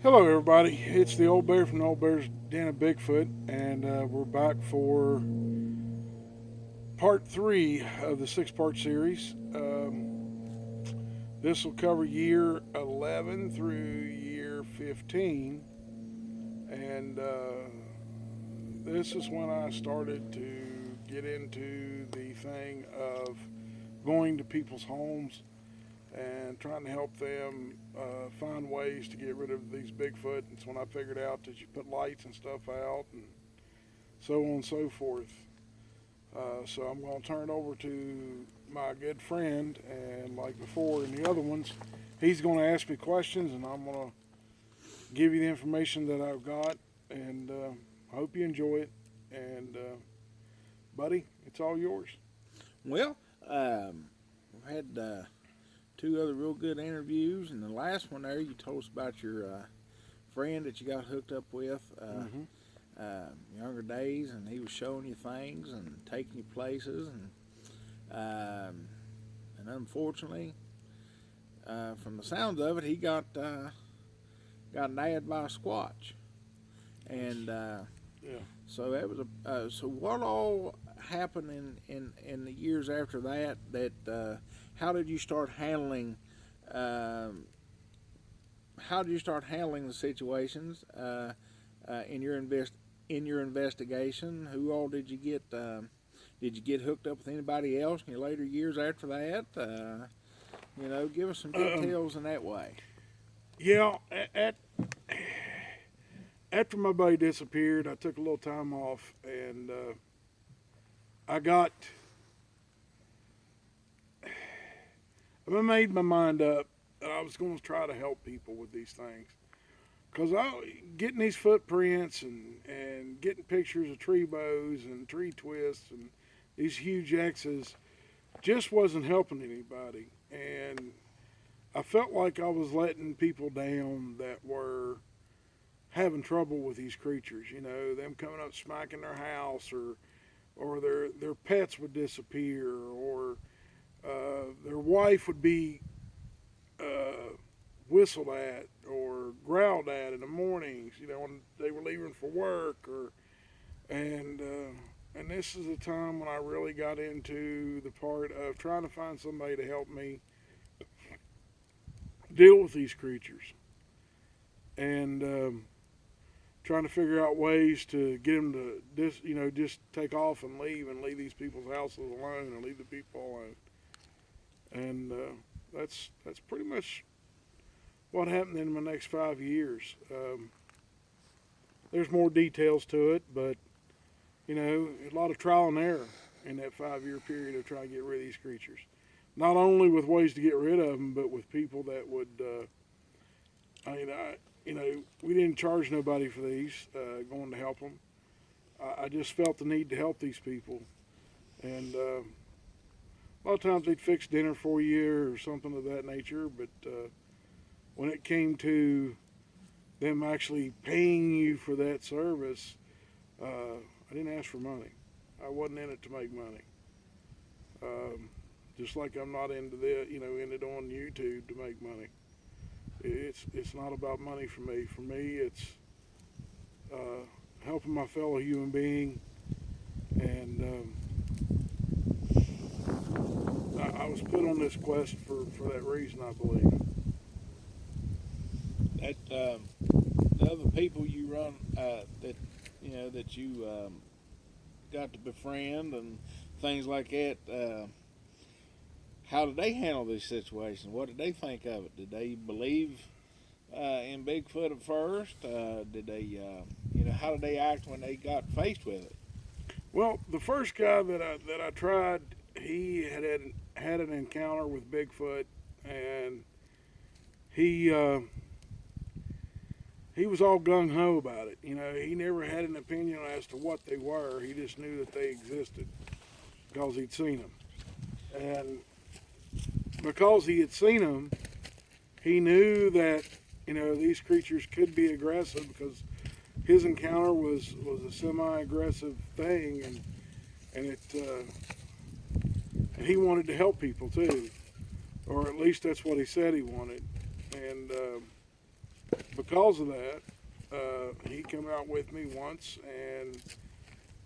Hello, everybody. It's the old bear from the old bear's den of Bigfoot, and we're back for part three of the six-part series. This will cover year 11 through year 15, and this is when I started to get into the thing of going to people's homes and trying to help them find ways to get rid of these Bigfoot. It's when I figured out that you put lights and stuff out and so on and so forth. So I'm going to turn it over to my good friend, and like before in the other ones, he's going to ask me questions, and I'm going to give you the information that I've got, and I hope you enjoy it. And buddy, it's all yours. Well, we've had two other real good interviews, and the last one there, you told us about your friend that you got hooked up with younger days, and he was showing you things and taking you places, and unfortunately, from the sounds of it, he got nabbed by a squatch, and Yeah. so that was so what all happened in the years after that? How did you start handling? How did you start handling the situations in your investigation? Who all did you get? Did you get hooked up with anybody else in your later years after that? Give us some details in that way. Yeah, after my buddy disappeared, I took a little time off, and I made my mind up that I was going to try to help people with these things. Because getting these footprints and getting pictures of tree bows and tree twists and these huge X's just wasn't helping anybody. And I felt like I was letting people down that were having trouble with these creatures. Them coming up smacking their house, or their pets would disappear, or their wife would be whistled at or growled at in the mornings, when they were leaving for work, and this is the time when I really got into the part of trying to find somebody to help me deal with these creatures, and trying to figure out ways to get them to just take off and leave these people's houses alone and leave the people alone. And that's pretty much what happened in my next 5 years. There's more details to it, but a lot of trial and error in that 5 year period of trying to get rid of these creatures. Not only with ways to get rid of them, but with people that would. We didn't charge nobody for these going to help them. I just felt the need to help these people, and a lot of times they'd fix dinner for you or something of that nature, but when it came to them actually paying you for that service, I didn't ask for money. I wasn't in it to make money. Just like I'm not into in it on YouTube to make money. It's not about money for me. For me, it's helping my fellow human being, and I was put on this quest for that reason, I believe. That the other people you run that you got to befriend and things like that. How did they handle this situation? What did they think of it? Did they believe in Bigfoot at first? Did they, how did they act when they got faced with it? Well, the first guy that I tried, he had an encounter with Bigfoot, and he was all gung ho about it. He never had an opinion as to what they were. He just knew that they existed because he'd seen them, and because he had seen them, he knew that these creatures could be aggressive because his encounter was a semi-aggressive thing, and he wanted to help people too, or at least that's what he said he wanted. And because of that, he came out with me once, and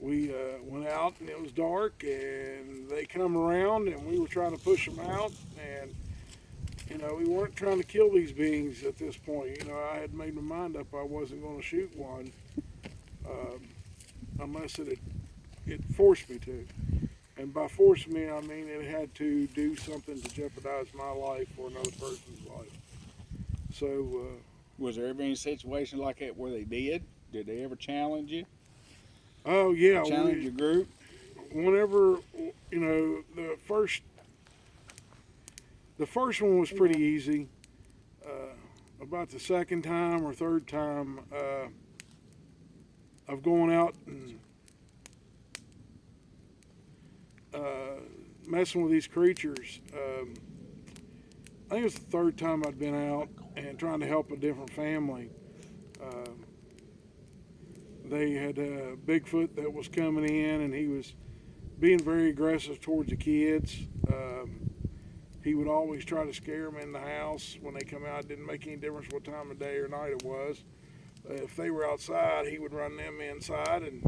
we went out, and it was dark, and they come around, and we were trying to push them out, and we weren't trying to kill these beings at this point. I had made my mind up I wasn't going to shoot one um, unless it forced me to. And by force me, I mean it had to do something to jeopardize my life or another person's life. So, Was there ever any situation like that where they did? Did they ever challenge you? oh yeah, Challenge your group? whenever the first one was pretty easy. About the second time or third time of going out and messing with these creatures. I think it was the third time I'd been out and trying to help a different family. They had a Bigfoot that was coming in, and he was being very aggressive towards the kids. He would always try to scare them in the house when they come out. It didn't make any difference what time of day or night it was. If they were outside, he would run them inside, and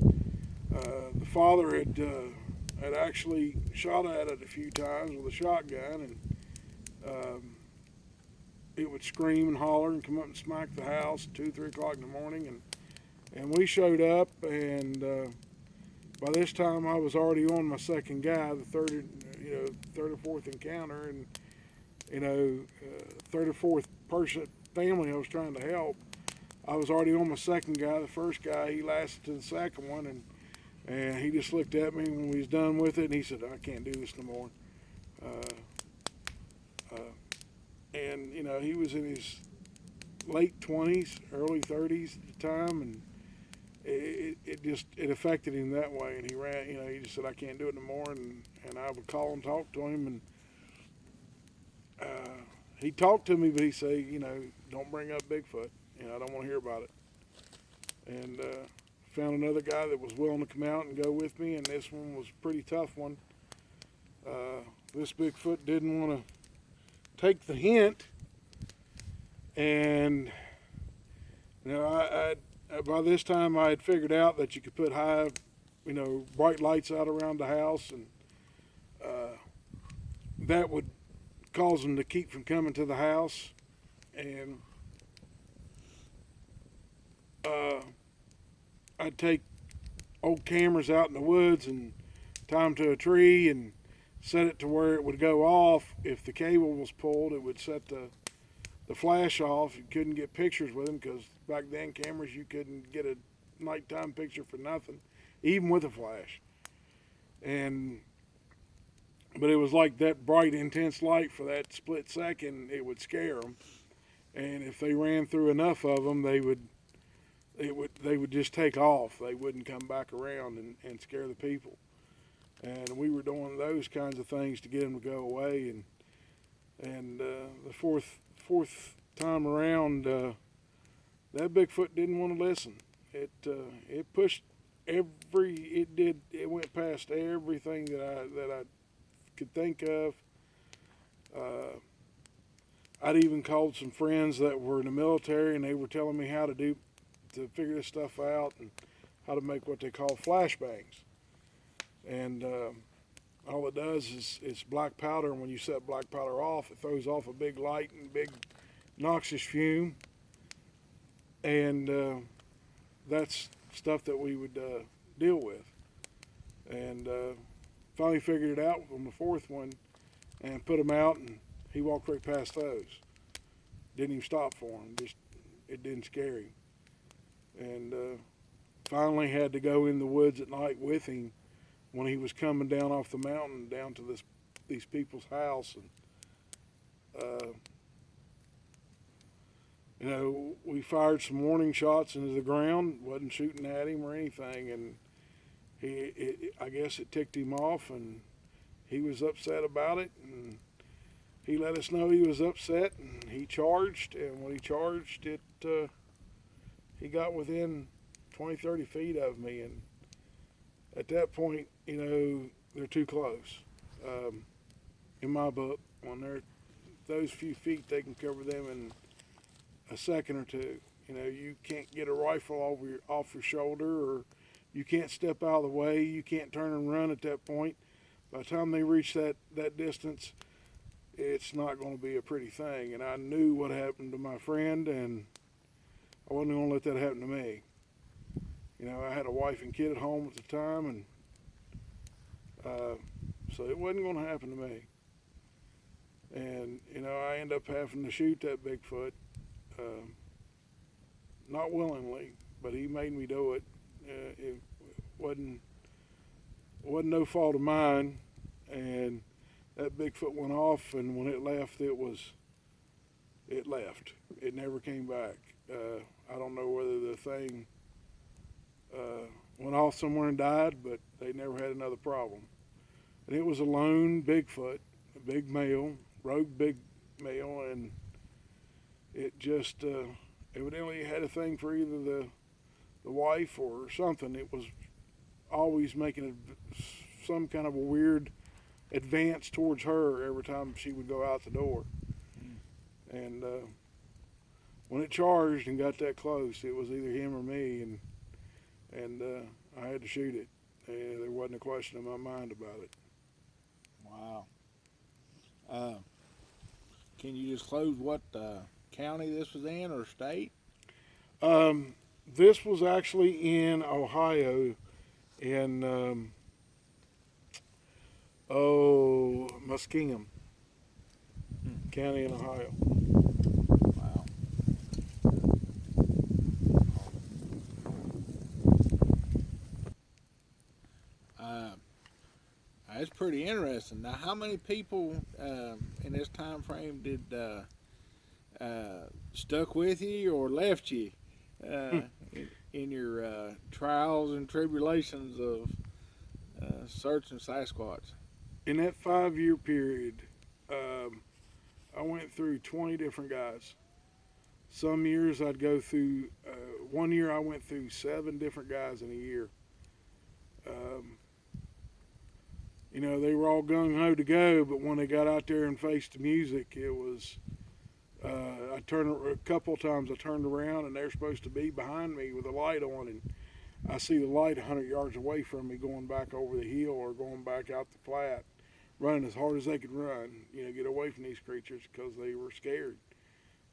the father had actually shot at it a few times with a shotgun, and it would scream and holler and come up and smack the house at 2, 3 o'clock in the morning, and we showed up, and by this time I was already on my second guy, the third or fourth encounter, and third or fourth person family I was trying to help. I was already on my second guy. The first guy, he lasted to the second one, and he just looked at me when we was done with it, and he said, "I can't do this no more." And he was in his late 20s, early 30s at the time, and it affected him that way, and he ran. He just said, "I can't do it no more," and I would call and talk to him, and he talked to me, but he say, "Don't bring up Bigfoot. I don't want to hear about it." And found another guy that was willing to come out and go with me, and this one was a pretty tough one. This Bigfoot didn't want to take the hint, and I by this time I had figured out that you could put high, bright lights out around the house, and that would cause them to keep from coming to the house. And I'd take old cameras out in the woods and tie them to a tree and set it to where it would go off. If the cable was pulled, it would set the flash off. You couldn't get pictures with them because back then cameras, you couldn't get a nighttime picture for nothing, even with a flash. But it was like that bright, intense light for that split second, it would scare them. And if they ran through enough of them, they would just take off. They wouldn't come back around and scare the people. And we were doing those kinds of things to get them to go away. And the fourth time around, that Bigfoot didn't want to listen. It pushed it went past everything that I could think of. I'd even called some friends that were in the military, and they were telling me how to figure this stuff out and how to make what they call flashbangs. And all it does is it's black powder, and when you set black powder off, it throws off a big light and big noxious fume. And that's stuff that we would deal with. And finally figured it out on the fourth one and put him out, and he walked right past those. Didn't even stop for him. Just it didn't scare him. And finally had to go in the woods at night with him when he was coming down off the mountain down to these people's house. And we fired some warning shots into the ground. Wasn't shooting at him or anything, and I guess it ticked him off, and he was upset about it, and he let us know he was upset, and he charged, and when he charged, he got within 20, 30 feet of me, and at that point, they're too close. In my book, when they're those few feet, they can cover them a second or two. You know, you can't get a rifle off your shoulder, or you can't step out of the way. You can't turn and run at that point. By the time they reach that distance, it's not going to be a pretty thing. And I knew what happened to my friend, and I wasn't going to let that happen to me. You know, I had a wife and kid at home at the time, and so it wasn't going to happen to me. And, you know, I ended up having to shoot that Bigfoot, not willingly, but he made me do it. It wasn't no fault of mine, and that Bigfoot went off, and when it left, it left. It never came back. I don't know whether the thing went off somewhere and died, but they never had another problem. And it was a lone Bigfoot, a big male, rogue big male, and it just evidently had a thing for either the wife or something. It was always making some kind of a weird advance towards her every time she would go out the door. And when it charged and got that close, it was either him or me, and I had to shoot it. There wasn't a question in my mind about it. Wow. Can you disclose what county this was in or state? This was actually in Ohio, in Muskingum County in Ohio. Wow. That's pretty interesting. Now, how many people in this time frame did stuck with you or left you in your trials and tribulations of searching Sasquatch? In that 5-year period, I went through 20 different guys. Some years I'd go through, one year I went through 7 different guys in a year. You know, they were all gung-ho to go, but when they got out there and faced the music, it was, a couple of times I turned around and they're supposed to be behind me with a light on, and I see the light 100 yards away from me going back over the hill or going back out the flat, running as hard as they could run, you know, get away from these creatures because they were scared.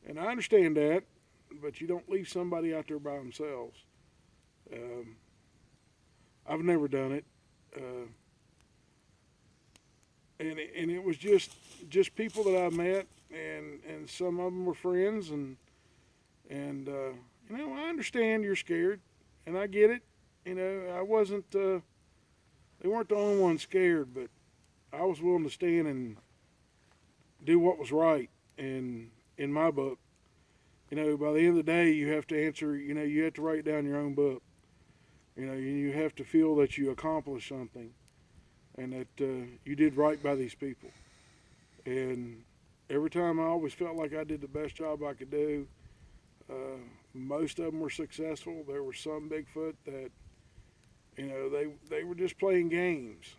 And I understand that, but you don't leave somebody out there by themselves. I've never done it. And it was just people that I met, and some of them were friends, and you know, I understand you're scared, and I get it. You know, I wasn't, they weren't the only ones scared, but I was willing to stand and do what was right. And in my book, you know, by the end of the day, you have to answer, you know, you have to write down your own book. You know, you have to feel that you accomplished something, and that you did right by these people. And every time I always felt like I did the best job I could do. Most of them were successful. There were some Bigfoot that, you know, they were just playing games.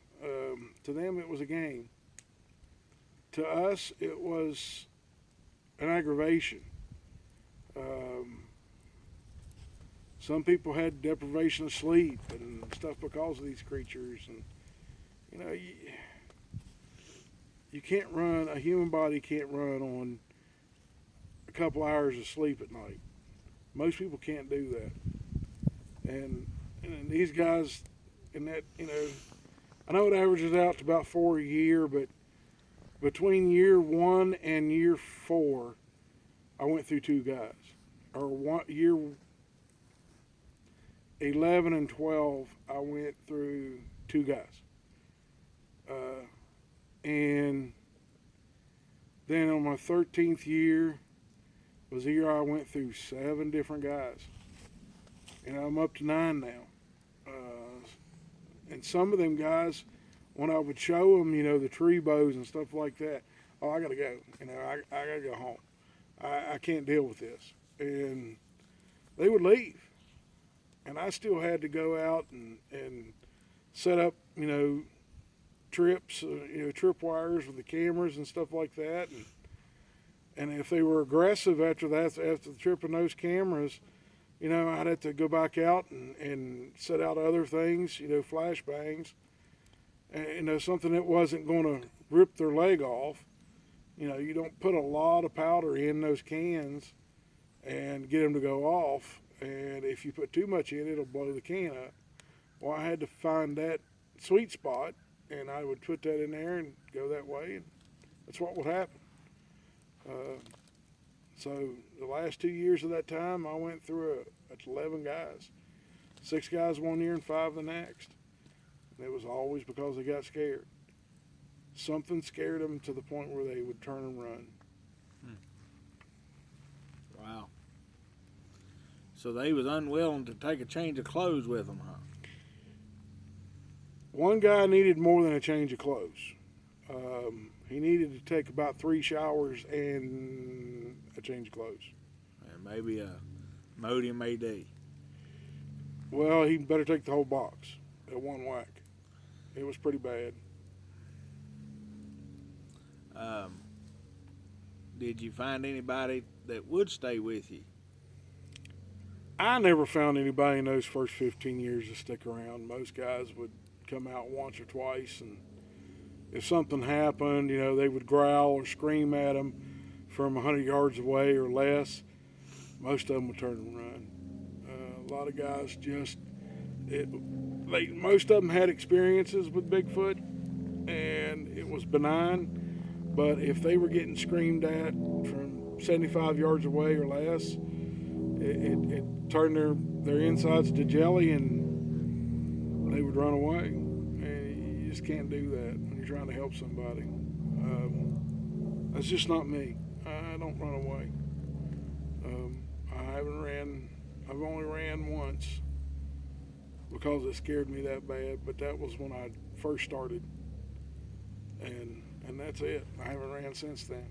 To them, it was a game. To us, it was an aggravation. Some people had deprivation of sleep and stuff because of these creatures, and you know, you can't run. A human body can't run on a couple hours of sleep at night. Most people can't do that. And these guys, in that, you know, I know it averages out to about 4 a year, but between year 1 and year 4, I went through 2 guys. Or year 11 and 12, I went through 2 guys. And then on my 13th year was the year I went through 7 different guys. And I'm up to 9 now. And some of them guys, when I would show them, you know, the tree bows and stuff like that, oh, I got to go. You know, I got to go home. I can't deal with this. And they would leave. And I still had to go out and set up, you know, trips, you know, trip wires with the cameras and stuff like that. And if they were aggressive after that, after the tripping those cameras, I'd have to go back out and set out other things, flashbangs, and, something that wasn't going to rip their leg off. You don't put a lot of powder in those cans and get them to go off. And if you put too much in, it'll blow the can up. Well, I had to find that sweet spot, and I would put that in there and go that way, and that's what would happen. So the last 2 years of that time, I went through 11 guys. 6 guys one year and 5 the next. And it was always because they got scared. Something scared them to the point where they would turn and run. Wow. So they was unwilling to take a change of clothes with them, huh? One guy needed more than a change of clothes. He needed to take about 3 showers and a change of clothes. And maybe a Modium AD. Well, he better take the whole box at one whack. It was pretty bad. Did you find anybody that would stay with you? I never found anybody in those first 15 years to stick around. Most guys would come out once or twice, and if something happened, they would growl or scream at them from 100 yards away or less. Most of them would turn and run. A lot of guys most of them had experiences with Bigfoot, and it was benign. But if they were getting screamed at from 75 yards away or less, it turned their insides to jelly, and they would run away. And you just can't do that when you're trying to help somebody. That's just not me. I don't run away. I've only ran once because it scared me that bad, but that was when I first started. And that's it. I haven't ran since then.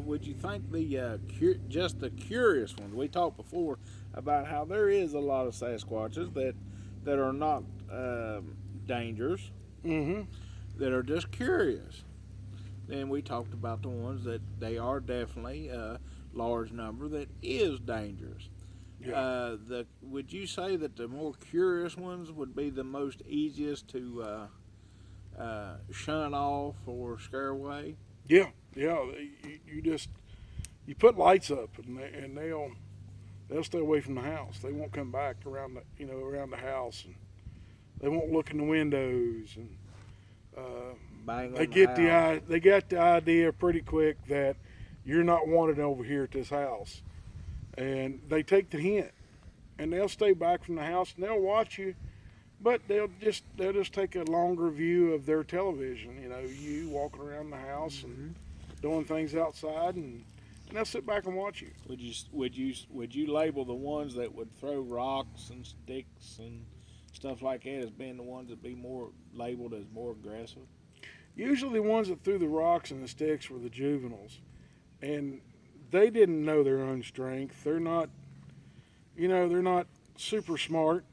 Would you think just the curious ones? We talked before about how there is a lot of Sasquatches that are not dangerous, that are just curious. Then we talked about the ones that they are definitely a large number that is dangerous. Yeah. Would you say that the more curious ones would be the most easiest to shun off or scare away? Yeah. You put lights up, and they'll stay away from the house. They won't come back around the house, and they won't look in the windows, and they get the idea pretty quick that you're not wanted over here at this house, and they take the hint, and they'll stay back from the house, and they'll watch you, but they'll just take a longer view of their television. You walking around the house and doing things outside, and they'll sit back and watch you. Would you label the ones that would throw rocks and sticks and stuff like that as being the ones that be more labeled as more aggressive? Usually the ones that threw the rocks and the sticks were the juveniles, and they didn't know their own strength. They're not super smart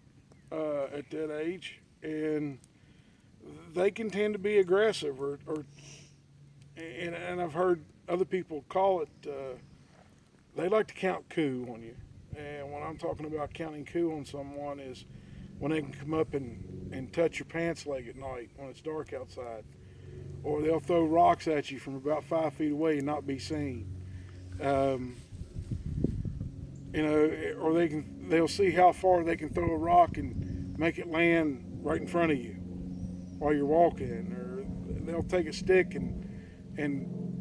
at that age, and they can tend to be aggressive, and I've heard other people call it, they like to count coup on you. And when I'm talking about counting coup on someone is when they can come up and touch your pants leg at night when it's dark outside. Or they'll throw rocks at you from about 5 feet away and not be seen. Or they'll see how far they can throw a rock and make it land right in front of you while you're walking. Or they'll take a stick and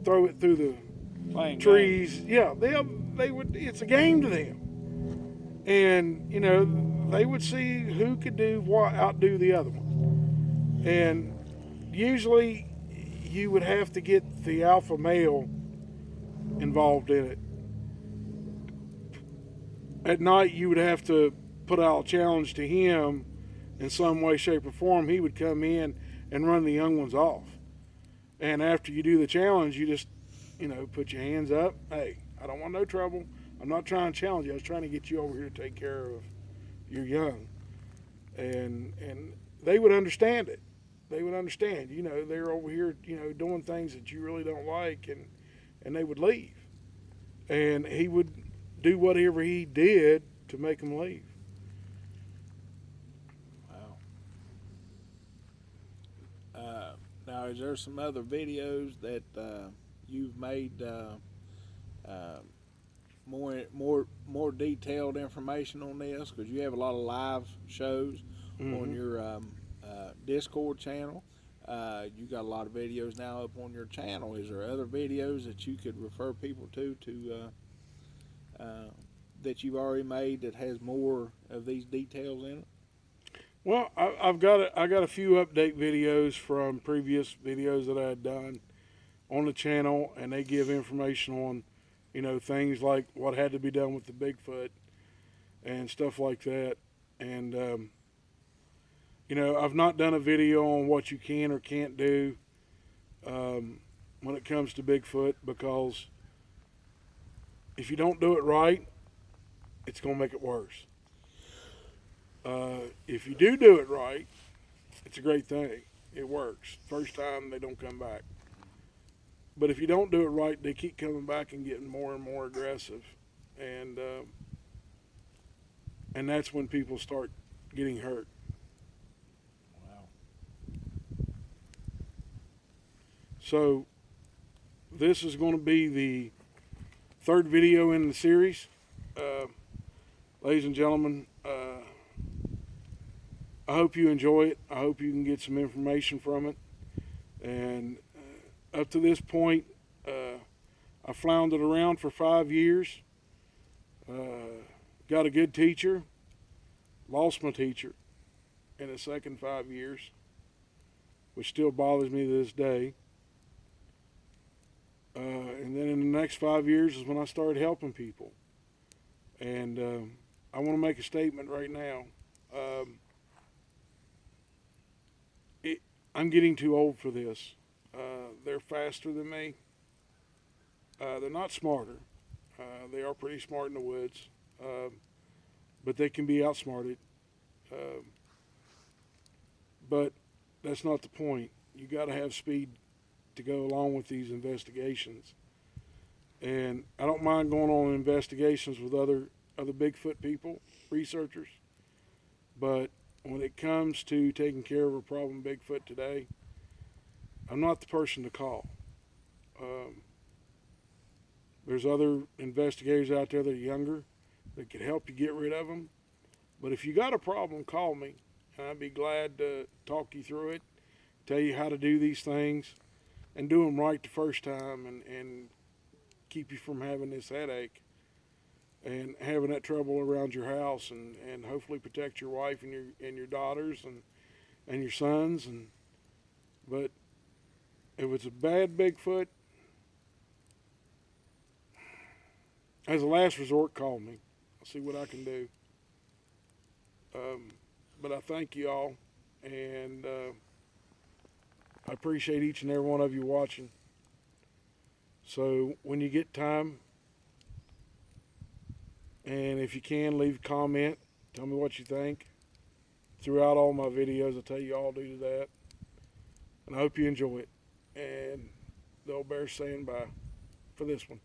throw it through the trees. Yeah, they would. It's a game to them, and they would see who could outdo the other one. And usually, you would have to get the alpha male involved in it. At night, you would have to put out a challenge to him in some way, shape, or form. He would come in and run the young ones off. And after you do the challenge, you just, put your hands up. Hey, I don't want no trouble. I'm not trying to challenge you. I was trying to get you over here to take care of your young. And they would understand it. They would understand, they're over here, doing things that you really don't like. and they would leave. And he would do whatever he did to make them leave. Wow. Now, is there some other videos that you've made uh, more detailed information on this? Because you have a lot of live shows on your Discord channel. You got a lot of videos now up on your channel. Is there other videos that you could refer people to that you've already made that has more of these details in it? Well, I got a few update videos from previous videos that I had done on the channel, and they give information on, things like what had to be done with the Bigfoot and stuff like that. And I've not done a video on what you can or can't do when it comes to Bigfoot, because if you don't do it right, it's going to make it worse. If you do it right, it's a great thing. It works. First time, they don't come back. But if you don't do it right, they keep coming back and getting more and more aggressive. And that's when people start getting hurt. Wow. So this is going to be the third video in the series. Ladies and gentlemen, I hope you enjoy it. I hope you can get some information from it. And up to this point, I floundered around for 5 years. Got a good teacher. Lost my teacher in the second 5 years, which still bothers me to this day. And then in the next 5 years is when I started helping people. And I want to make a statement right now. I'm getting too old for this. They're faster than me. They're not smarter. They are pretty smart in the woods, but they can be outsmarted. But that's not the point. You got to have speed to go along with these investigations. And I don't mind going on investigations with other Bigfoot people, researchers, but when it comes to taking care of a problem Bigfoot today, I'm not the person to call. There's other investigators out there that are younger that can help you get rid of them. But if you got a problem, call me, and I'd be glad to talk you through it, tell you how to do these things, and do them right the first time, and keep you from having this headache and having that trouble around your house, and hopefully protect your wife and your daughters and your sons. But if it's a bad Bigfoot, as a last resort, call me. I'll see what I can do. But I thank you all, and I appreciate each and every one of you watching. So when you get time, and if you can, leave a comment. Tell me what you think. Throughout all my videos, I tell you all do that. And I hope you enjoy it. And the old bear's saying bye for this one.